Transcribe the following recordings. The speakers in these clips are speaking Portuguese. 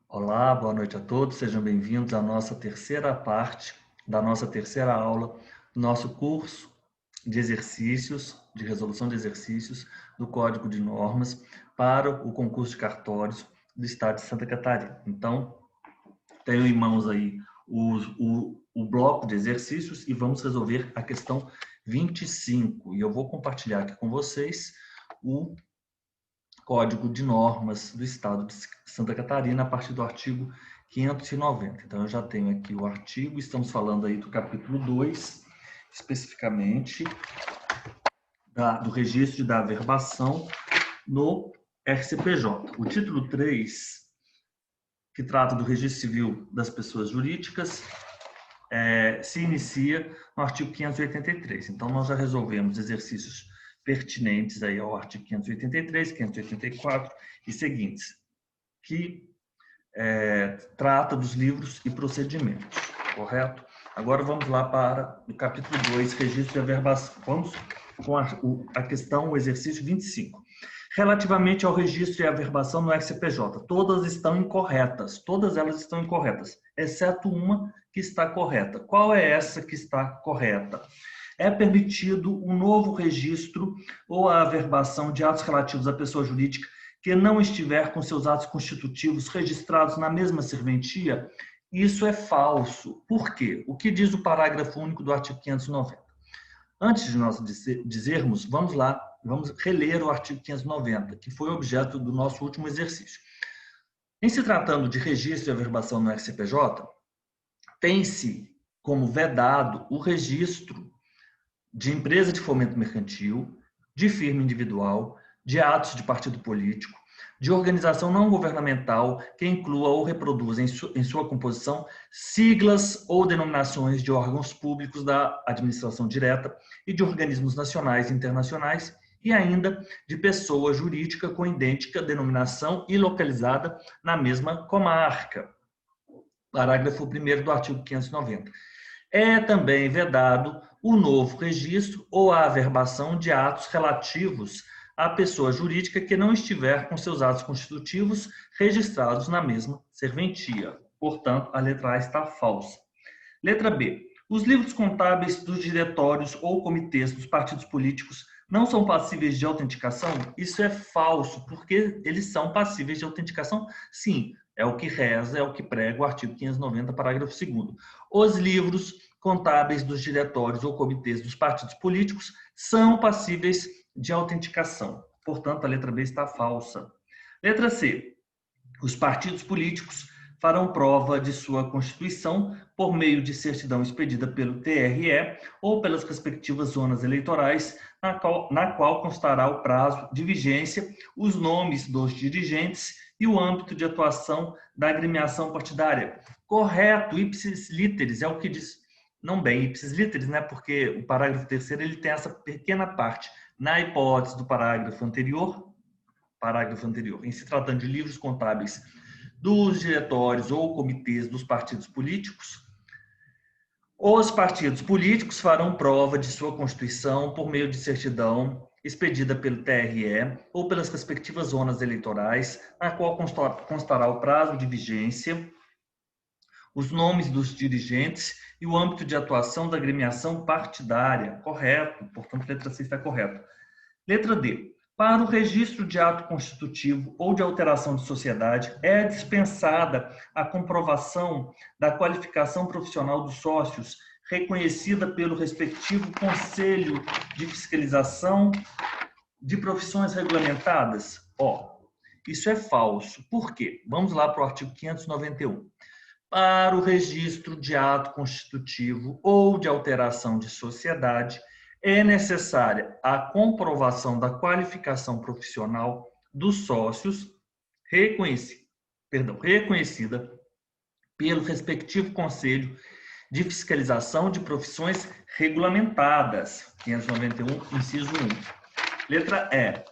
Olá, boa noite a todos. Sejam bem-vindos à nossa terceira parte da nossa terceira aula do nosso curso de exercícios, de resolução de exercícios do Código de Normas para o concurso de cartórios do Estado de Santa Catarina. Então, tenho em mãos aí o bloco de exercícios e vamos resolver a questão 25. E eu vou compartilhar aqui com vocês o Código de Normas do Estado de Santa Catarina, a partir do artigo 590. Então, eu já tenho aqui o artigo, estamos falando aí do capítulo 2, especificamente, do registro da averbação no RCPJ. O título 3, que trata do registro civil das pessoas jurídicas, se inicia no artigo 583. Então, nós já resolvemos exercícios pertinentes aí ao artigo 583, 584 e seguintes, que trata dos livros e procedimentos, correto? Agora vamos lá para o capítulo 2, registro de averbação. Vamos com a questão, o exercício 25. Relativamente ao registro e averbação no RCPJ, todas estão incorretas, todas elas estão incorretas, exceto uma que está correta. Qual é essa que está correta? É permitido um novo registro ou a averbação de atos relativos à pessoa jurídica que não estiver com seus atos constitutivos registrados na mesma serventia. Isso é falso. Por quê? O que diz o parágrafo único do artigo 590? Antes de nós dizermos, vamos lá, vamos reler o artigo 590, que foi objeto do nosso último exercício. Em se tratando de registro e averbação no RCPJ, tem-se como vedado o registro de empresa de fomento mercantil, de firma individual, de atos de partido político, de organização não governamental que inclua ou reproduza em sua composição siglas ou denominações de órgãos públicos da administração direta e de organismos nacionais e internacionais, e ainda de pessoa jurídica com idêntica denominação e localizada na mesma comarca. Parágrafo 1º do artigo 590. É também vedado o novo registro ou a averbação de atos relativos à pessoa jurídica que não estiver com seus atos constitutivos registrados na mesma serventia. Portanto, a letra A está falsa. Letra B. Os livros contábeis dos diretórios ou comitês dos partidos políticos não são passíveis de autenticação? Isso é falso, porque eles são passíveis de autenticação? Sim, é o que reza, é o que prega o artigo 590, parágrafo 2º. Os livros contábeis dos diretórios ou comitês dos partidos políticos são passíveis de autenticação. Portanto, a letra B está falsa. Letra C. Os partidos políticos farão prova de sua constituição por meio de certidão expedida pelo TRE ou pelas respectivas zonas eleitorais, na qual constará o prazo de vigência, os nomes dos dirigentes e o âmbito de atuação da agremiação partidária. Correto, ipsis literis, é o que diz. Não bem ipsis literis, né? Porque o parágrafo 3º ele tem essa pequena parte. Na hipótese do parágrafo anterior, em se tratando de livros contábeis dos diretórios ou comitês dos partidos políticos, os partidos políticos farão prova de sua constituição por meio de certidão expedida pelo TRE ou pelas respectivas zonas eleitorais, na qual constará o prazo de vigência, os nomes dos dirigentes e o âmbito de atuação da agremiação partidária. Correto, portanto, letra C está correta. Letra D. Para o registro de ato constitutivo ou de alteração de sociedade, é dispensada a comprovação da qualificação profissional dos sócios, reconhecida pelo respectivo Conselho de Fiscalização de Profissões Regulamentadas? Isso é falso. Por quê? Vamos lá para o artigo 591. Para o registro de ato constitutivo ou de alteração de sociedade, é necessária a comprovação da qualificação profissional dos sócios reconhecida pelo respectivo Conselho de Fiscalização de Profissões Regulamentadas, 591, inciso 1. Letra E.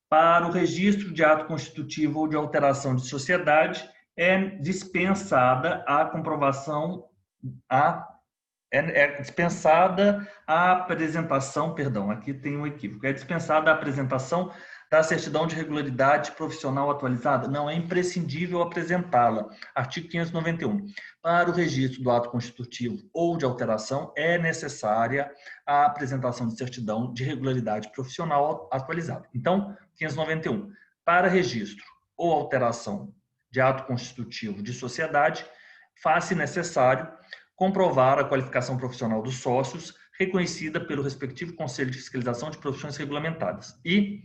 Para o registro de ato constitutivo ou de alteração de sociedade, é dispensada a comprovação, é dispensada a apresentação, aqui tem um equívoco, é dispensada a apresentação da certidão de regularidade profissional atualizada? Não, é imprescindível apresentá-la. Artigo 591. Para o registro do ato constitutivo ou de alteração, é necessária a apresentação de certidão de regularidade profissional atualizada. Então, 591. Para registro ou alteração de ato constitutivo de sociedade, faz-se necessário comprovar a qualificação profissional dos sócios, reconhecida pelo respectivo Conselho de Fiscalização de Profissões Regulamentadas. E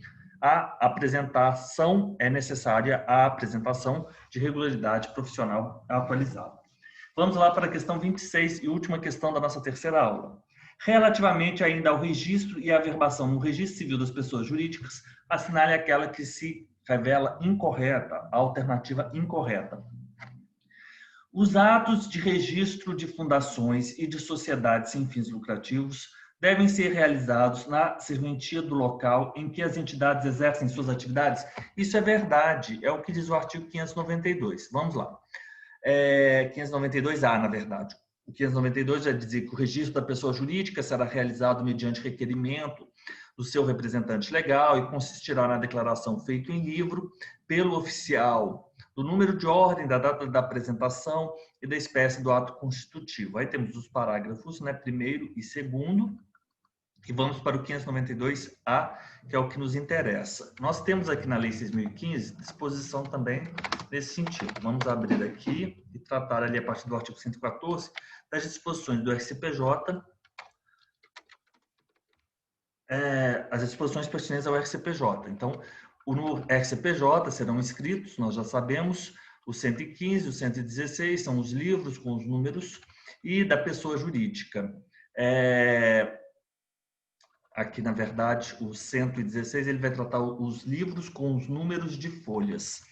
é necessária a apresentação de regularidade profissional atualizada. Vamos lá para a questão 26 e última questão da nossa terceira aula. Relativamente ainda ao registro e averbação no registro civil das pessoas jurídicas, assinale aquela que se revela incorreta, a alternativa incorreta. Os atos de registro de fundações e de sociedades sem fins lucrativos devem ser realizados na serventia do local em que as entidades exercem suas atividades? Isso é verdade, é o que diz o artigo 592. Vamos lá. 592A, na verdade. O 592 vai dizer que o registro da pessoa jurídica será realizado mediante requerimento do seu representante legal e consistirá na declaração feita em livro pelo oficial do número de ordem, da data da apresentação e da espécie do ato constitutivo. Aí temos os parágrafos, né, primeiro e segundo, e vamos para o 592A, que é o que nos interessa. Nós temos aqui na Lei 6.015 disposição também nesse sentido. Vamos abrir aqui e tratar ali a partir do artigo 114 das disposições do RCPJ, as disposições pertinentes ao RCPJ. Então, no RCPJ serão inscritos, nós já sabemos, o 115, o 116 são os livros com os números, e da pessoa jurídica. Aqui, na verdade, o 116 ele vai tratar os livros com os números de folhas.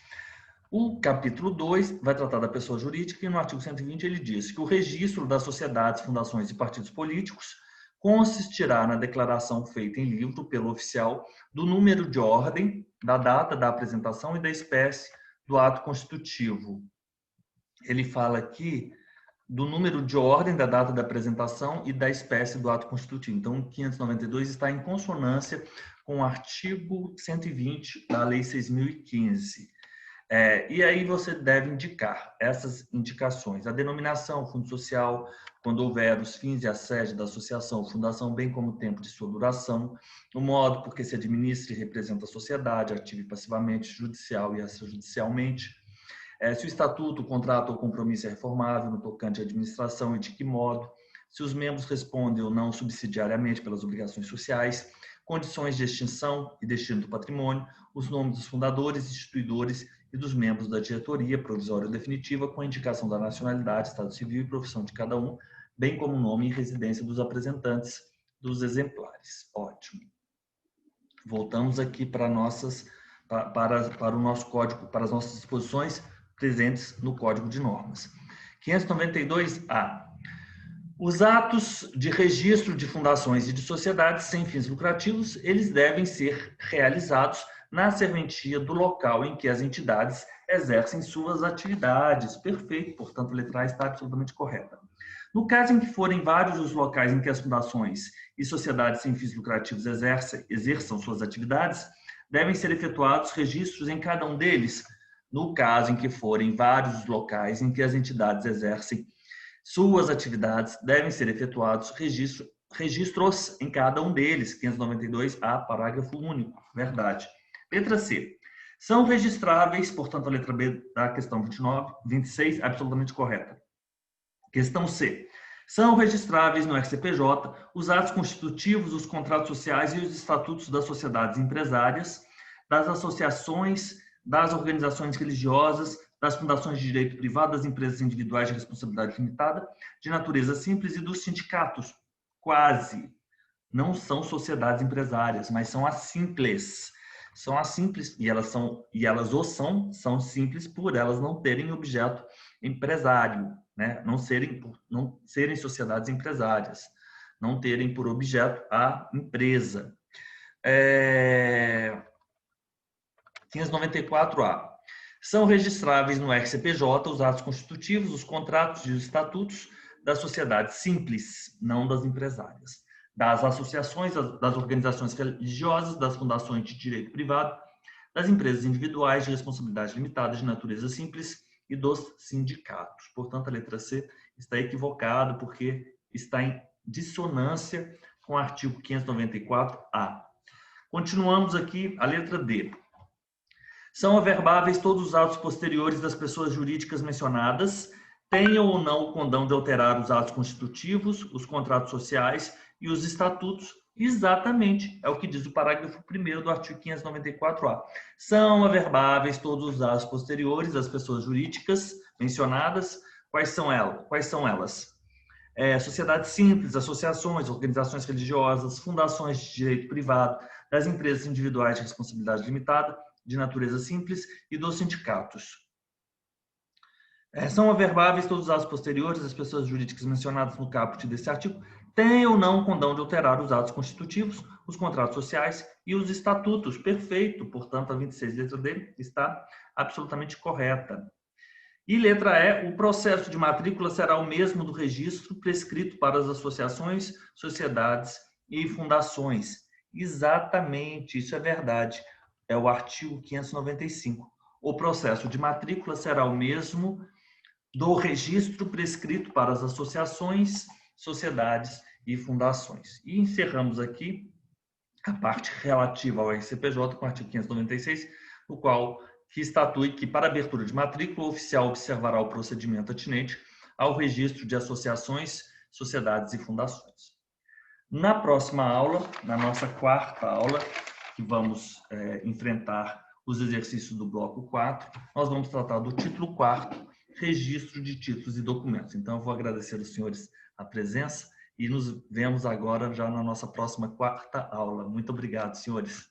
O capítulo 2 vai tratar da pessoa jurídica e no artigo 120 ele diz que o registro das sociedades, fundações e partidos políticos consistirá na declaração feita em livro pelo oficial do número de ordem, da data da apresentação e da espécie do ato constitutivo. Ele fala aqui do número de ordem, da data da apresentação e da espécie do ato constitutivo. Então, o 592 está em consonância com o artigo 120 da Lei 6.015. E aí você deve indicar essas indicações. A denominação, fundo social, quando houver os fins e a sede da associação ou fundação, bem como o tempo de sua duração, o modo por que se administra e representa a sociedade, ativa e passivamente, judicial e extrajudicialmente, se o estatuto, o contrato ou compromisso é reformável no tocante à administração e de que modo, se os membros respondem ou não subsidiariamente pelas obrigações sociais, condições de extinção e destino do patrimônio, os nomes dos fundadores, instituidores e dos membros da diretoria, provisória ou definitiva, com a indicação da nacionalidade, estado civil e profissão de cada um, bem como o nome e residência dos apresentantes dos exemplares. Ótimo. Voltamos aqui para o nosso código, para as nossas disposições presentes no Código de Normas. 592A. Os atos de registro de fundações e de sociedades sem fins lucrativos, eles devem ser realizados na serventia do local em que as entidades exercem suas atividades. Perfeito, portanto, a letra A está absolutamente correta. No caso em que forem vários os locais em que as fundações e sociedades sem fins lucrativos exerçam suas atividades, devem ser efetuados registros em cada um deles. No caso em que forem vários os locais em que as entidades exercem suas atividades, devem ser efetuados registros em cada um deles. 592A, parágrafo único. Verdade. Letra C. São registráveis, portanto, a letra B da questão 26, absolutamente correta. Questão C. São registráveis no RCPJ os atos constitutivos, os contratos sociais e os estatutos das sociedades empresárias, das associações, das organizações religiosas, das fundações de direito privado, das empresas individuais de responsabilidade limitada, de natureza simples e dos sindicatos. Quase. Não são sociedades empresárias, mas são as simples. São as simples, e elas são simples por elas não terem objeto empresário, né? Não serem sociedades empresárias, não terem por objeto a empresa. 594A. São registráveis no RCPJ os atos constitutivos, os contratos e os estatutos das sociedades simples, não das empresárias, das associações, das organizações religiosas, das fundações de direito privado das empresas individuais de responsabilidade limitada de natureza simples e dos sindicatos. Portanto, a letra C está equivocada porque está em dissonância com o artigo 594-A. Continuamos aqui, a letra D. São averbáveis todos os atos posteriores das pessoas jurídicas mencionadas, tenham ou não o condão de alterar os atos constitutivos, os contratos sociais e os estatutos. Exatamente, é o que diz o parágrafo 1º do artigo 594-A. São averbáveis todos os atos posteriores das pessoas jurídicas mencionadas. Quais são elas? Sociedades simples, associações, organizações religiosas, fundações de direito privado, das empresas individuais de responsabilidade limitada, de natureza simples e dos sindicatos. São averbáveis todos os atos posteriores das pessoas jurídicas mencionadas no caput desse artigo, têm ou não o condão de alterar os atos constitutivos, os contratos sociais e os estatutos. Perfeito, portanto, a 26, letra D, está absolutamente correta. E letra E, o processo de matrícula será o mesmo do registro prescrito para as associações, sociedades e fundações. Exatamente, isso é verdade. É o artigo 595. O processo de matrícula será o mesmo do registro prescrito para as associações, sociedades e fundações. E encerramos aqui a parte relativa ao RCPJ com o artigo 596, no qual que estatui que, para abertura de matrícula, o oficial observará o procedimento atinente ao registro de associações, sociedades e fundações. Na próxima aula, na nossa quarta aula, que vamos enfrentar os exercícios do bloco 4, nós vamos tratar do título 4º, registro de títulos e documentos. Então, eu vou agradecer aos senhores a presença e nos vemos agora já na nossa próxima quarta aula. Muito obrigado, senhores.